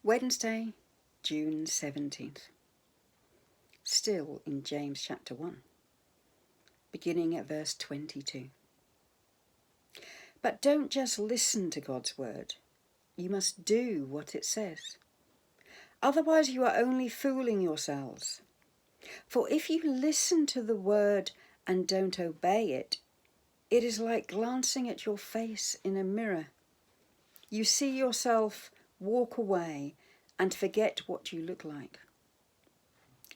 Wednesday, June 17th. Still in James chapter 1, beginning at verse 22. But don't just listen to God's word. You must do what it says. Otherwise you are only fooling yourselves. For if you listen to the word and don't obey it, it is like glancing at your face in a mirror. You see yourself, walk away, and forget what you look like.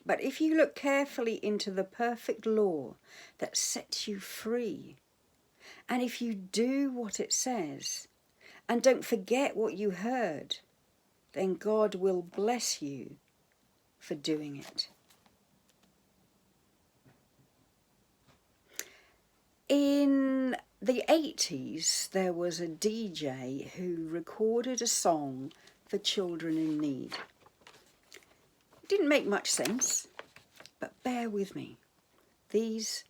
But if you look carefully into the perfect law that sets you free, and if you do what it says, and don't forget what you heard, then God will bless you for doing it. In the 80s, there was a DJ who recorded a song for children in need. It didn't make much sense, but bear with me. These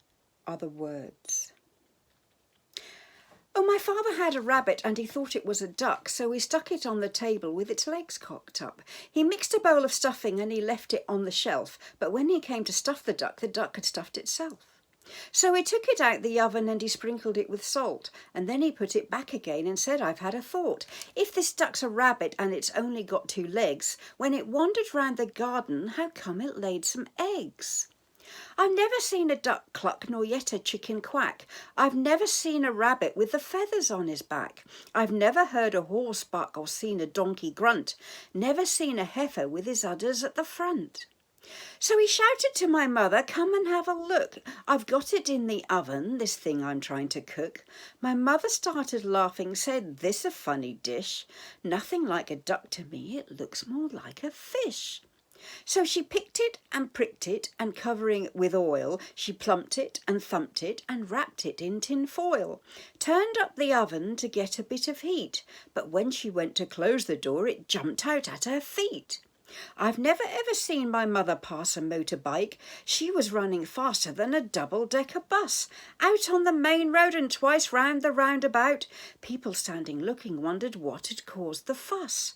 are the words. Oh, my father had a rabbit and he thought it was a duck, so he stuck it on the table with its legs cocked up. He mixed a bowl of stuffing and he left it on the shelf, but when he came to stuff the duck had stuffed itself. So he took it out the oven and he sprinkled it with salt, and then he put it back again and said, I've had a thought. If this duck's a rabbit and it's only got 2 legs, when it wandered round the garden, how come it laid some eggs? I've never seen a duck cluck, nor yet a chicken quack. I've never seen a rabbit with the feathers on his back. I've never heard a horse buck or seen a donkey grunt. Never seen a heifer with his udders at the front. So he shouted to my mother, come and have a look. I've got it in the oven, this thing I'm trying to cook. My mother started laughing, said, this a funny dish. Nothing like a duck to me, it looks more like a fish. So she picked it and pricked it, and covering it with oil, she plumped it and thumped it and wrapped it in tin foil. Turned up the oven to get a bit of heat, but when she went to close the door, it jumped out at her feet. I've never ever seen my mother pass a motorbike. She was running faster than a double-decker bus. Out on the main road and twice round the roundabout. People standing looking wondered what had caused the fuss.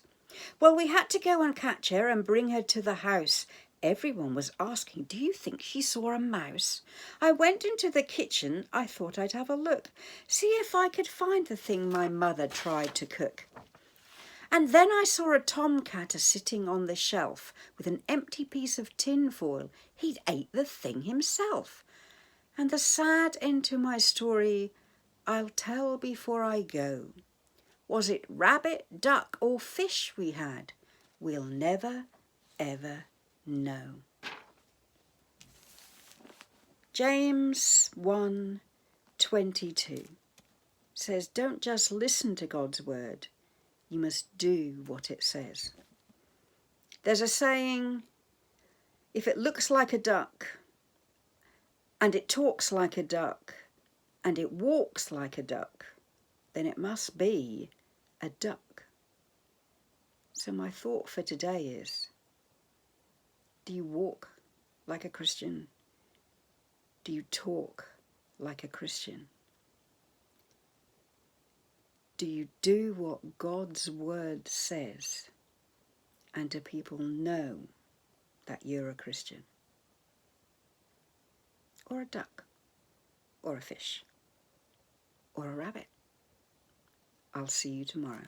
Well, we had to go and catch her and bring her to the house. Everyone was asking, do you think she saw a mouse? I went into the kitchen, I thought I'd have a look, see if I could find the thing my mother tried to cook. And then I saw a tomcat sitting on the shelf with an empty piece of tin foil. He'd ate the thing himself. And the sad end to my story, I'll tell before I go. Was it rabbit, duck or fish we had? We'll never, ever know. James 1:22 says, don't just listen to God's word. You must do what it says. There's a saying, if it looks like a duck, and it talks like a duck, and it walks like a duck, then it must be a duck. So my thought for today is, do you walk like a Christian? Do you talk like a Christian? Do you do what God's word says? And do people know that you're a Christian? Or a duck? Or a fish? Or a rabbit? I'll see you tomorrow.